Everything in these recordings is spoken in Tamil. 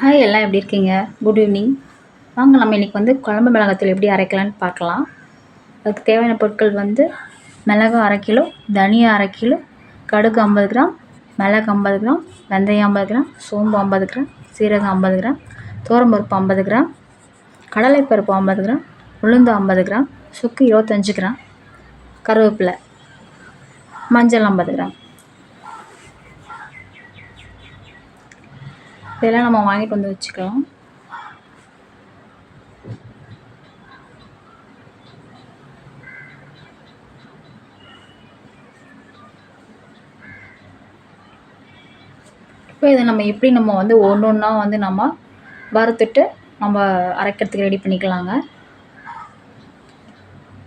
ஹாய், எல்லாம் எப்படி இருக்கீங்க? Good evening. வாங்க நம்ம இன்றைக்கி வந்து குழம்பு மிளகாத்தூள் எப்படி அரைக்கலான்னு பார்க்கலாம். அதுக்கு தேவையான பொருட்கள் வந்து மிளகு 1/2 கிலோ, தனியா 1/2 கிலோ, கடுகு 50 கிராம், மிளகு 50 கிராம், வெந்தயம் 50 கிராம், சோம்பு 50 கிராம், சீரகம் 50 கிராம், துவரம்பருப்பு 50 கிராம், கடலைப்பருப்பு 50 கிராம், உளுந்து 50 கிராம், சுக்கு 25 கிராம், கருவேப்பிலை, மஞ்சள் 50 கிராம். இதெல்லாம் நம்ம வாங்கிட்டு வந்து வச்சுக்கலாம். இப்போ இதை நம்ம எப்படி நம்ம வந்து ஒன்று ஒன்றா வந்து நம்ம வறுத்துட்டு நம்ம அரைக்கிறதுக்கு ரெடி பண்ணிக்கலாங்க.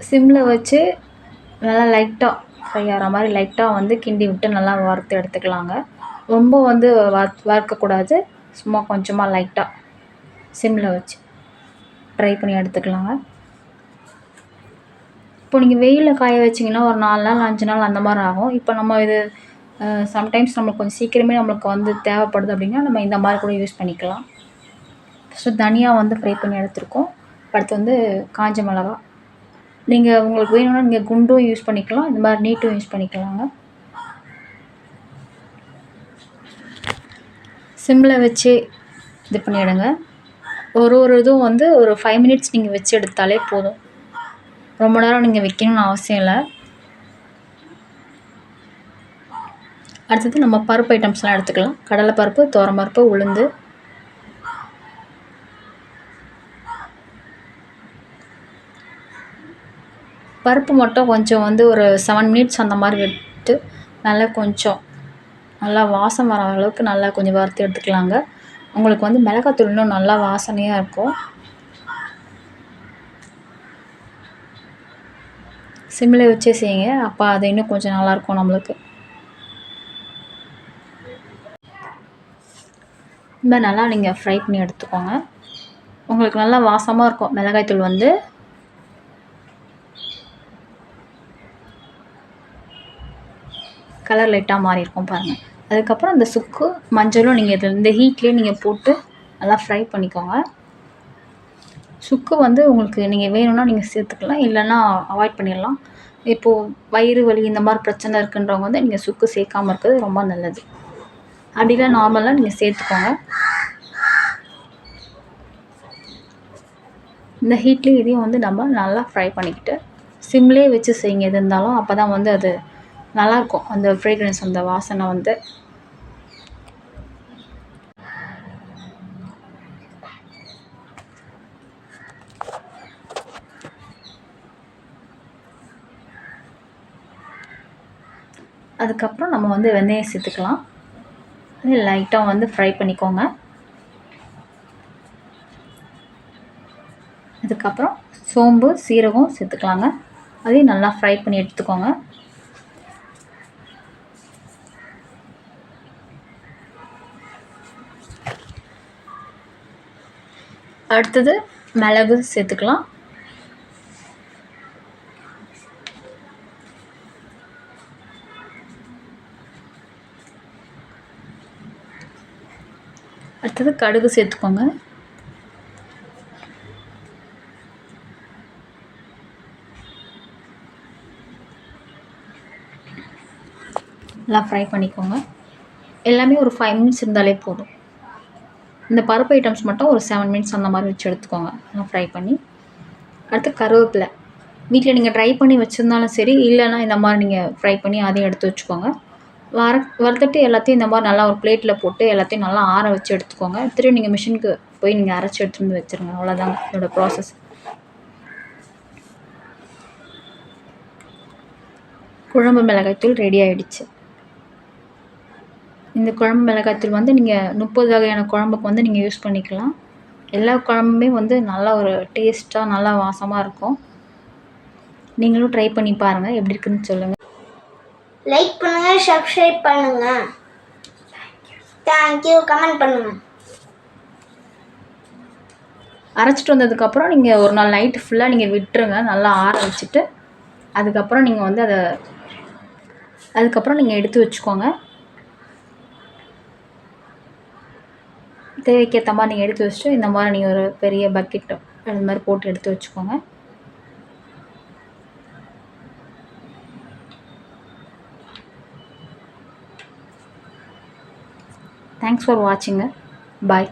சிம்மில் வச்சு நல்லா லைட்டாக ஃப்ரை ஆகிற மாதிரி லைட்டாக வந்து கிண்டி விட்டு நல்லா வறுத்து எடுத்துக்கலாங்க. ரொம்ப வந்து வறுக்கக்கூடாது, சும்மா கொஞ்சமாக லைட்டாக சிம்மில் வச்சு ட்ரை பண்ணி எடுத்துக்கலாங்க. இப்போ நீங்கள் வெயிலில் காய வச்சிங்கன்னா ஒரு 4 நாள் 5 நாள் அந்த மாதிரி ஆகும். இப்போ நம்ம இது சம்டைம்ஸ் நம்மளுக்கு கொஞ்சம் சீக்கிரமே நம்மளுக்கு வந்து தேவைப்படுது அப்படின்னா நம்ம இந்த மாதிரி கூட யூஸ் பண்ணிக்கலாம். ஃபஸ்ட்டு தனியாக வந்து ஃப்ரை பண்ணி எடுத்துருக்கோம். அடுத்து வந்து காஞ்ச மிளகா, நீங்கள் உங்களுக்கு வேணும்னா நீங்கள் குண்டும் யூஸ் பண்ணிக்கலாம், இந்த மாதிரி நீட்டும் யூஸ் பண்ணிக்கலாங்க. சிம்மில் வச்சு இது பண்ணிவிடுங்க. ஒரு இதுவும் வந்து ஒரு 5 மினிட்ஸ் நீங்கள் வச்சு எடுத்தாலே போதும். ரொம்ப நேரம் நீங்கள் வைக்கணும்னு அவசியம் இல்லை. அடுத்தது நம்ம பருப்பு ஐட்டம்ஸ்லாம் எடுத்துக்கலாம். கடலைப்பருப்பு, துவரம்பருப்பு, உளுந்து, பருப்பு மட்டும் கொஞ்சம் வந்து ஒரு 7 மினிட்ஸ் அந்த மாதிரி விட்டு நல்லா கொஞ்சம் நல்லா வாசம் வர அளவுக்கு நல்லா கொஞ்சம் வறுத்து எடுத்துக்கலாங்க. உங்களுக்கு வந்து மிளகாத்தூள் இன்னும் நல்லா வாசனையாக இருக்கும். சிம்மில் வச்சே செய்யுங்க, அப்போ அது இன்னும் கொஞ்சம் நல்லாயிருக்கும் நம்மளுக்கு. இந்த நல்லா நீங்கள் ஃப்ரை பண்ணி எடுத்துக்கோங்க. உங்களுக்கு நல்லா வாசமாக இருக்கும். மிளகாய்த்தூள் வந்து கலர் லைட்டாக மாறி இருக்கும் பாருங்கள். அதுக்கப்புறம் இந்த சுக்கு மஞ்சளும் நீங்கள் இந்த ஹீட்லேயே நீங்கள் போட்டு நல்லா ஃப்ரை பண்ணிக்கோங்க. சுக்கு வந்து உங்களுக்கு நீங்கள் வேணும்னா நீங்கள் சேர்த்துக்கலாம், இல்லைன்னா அவாய்ட் பண்ணிடலாம். இப்போது வயிறு வலி இந்த மாதிரி பிரச்சனை இருக்குன்றவங்க வந்து நீங்கள் சுக்கு சேர்க்காமல் இருக்கிறது ரொம்ப நல்லது. அப்படிலாம் நார்மலாக நீங்கள் சேர்த்துக்கோங்க. இந்த ஹீட்லேயே இதையும் வந்து நம்ம நல்லா ஃப்ரை பண்ணிக்கிட்டு சிம்லேயே வச்சு செய்யுங்க. எது இருந்தாலும் அப்போ தான் வந்து அது நல்லாயிருக்கும், அந்த ஃப்ரேக்ரன்ஸ், அந்த வாசனை வந்து. அதுக்கப்புறம் நம்ம வந்து வெந்தயம் சேர்த்துக்கலாம். அது லைட்டாக வந்து ஃப்ரை பண்ணிக்கோங்க. அதுக்கப்புறம் சோம்பு சீரகம் சேர்த்துக்கலாங்க. அதையும் நல்லா ஃப்ரை பண்ணி எடுத்துக்கோங்க. அடுத்தது மிளகு சேர்த்துக்கலாம். அடுத்தது கடுகு சேர்த்துக்கோங்க. நல்லா ஃப்ரை பண்ணிக்கோங்க. எல்லாமே ஒரு 5 மினிட்ஸ் இருந்தாலே போதும். இந்த பருப்பு ஐட்டம்ஸ் மட்டும் ஒரு 7 மினிட்ஸ் அந்த மாதிரி வச்சு எடுத்துக்கோங்க, நல்லா ஃப்ரை பண்ணி. அடுத்து கருவேப்பிலை வீட்டில் நீங்கள் ட்ரை பண்ணி வச்சுருந்தாலும் சரி, இல்லைன்னா இந்த மாதிரி நீங்கள் ஃப்ரை பண்ணி அதையும் எடுத்து வச்சுக்கோங்க. வறுத்துட்டு எல்லாத்தையும் இந்த மாதிரி நல்லா ஒரு பிளேட்டில் போட்டு எல்லாத்தையும் நல்லா ஆற வச்சு எடுத்துக்கோங்க. திரும்பி நீங்கள் மிஷினுக்கு போய் நீங்கள் அரைச்சி எடுத்துகிட்டு வந்து வச்சுருங்க. அவ்வளோதாங்க இதோட ப்ராசஸ். குழம்பு மிளகாய்த்தூள் ரெடி ஆகிடுச்சு. இந்த குழம்பு மிளகாய்த்தூள் வந்து நீங்கள் 30 வகையான குழம்புக்கு வந்து நீங்கள் யூஸ் பண்ணிக்கலாம். எல்லா குழம்புமே வந்து நல்லா ஒரு டேஸ்ட்டாக நல்லா வாசமாக இருக்கும். நீங்களும் ட்ரை பண்ணி பாருங்கள், எப்படி இருக்குன்னு சொல்லுங்கள். லைக் பண்ணுங்கள், சப்ஸ்கிரைப் பண்ணுங்கள், தேங்க்யூ, கமெண்ட் பண்ணுங்கள். அரைச்சிட்டு வந்ததுக்கப்புறம் நீங்கள் ஒரு நாள் நைட்டு ஃபுல்லாக நீங்கள் விட்டுருங்க, நல்லா ஆற வச்சுட்டு. அதுக்கப்புறம் நீங்கள் வந்து அதுக்கப்புறம் நீங்கள் எடுத்து வச்சுக்கோங்க. தேவைக்கேற்ற மாதிரி நீங்கள் எடுத்து வச்சுட்டு இந்த மாதிரி நீங்கள் ஒரு பெரிய பக்கெட் அது மாதிரி போட்டு எடுத்து வச்சுக்கோங்க. Thanks for வாட்சிங்க. பாய்.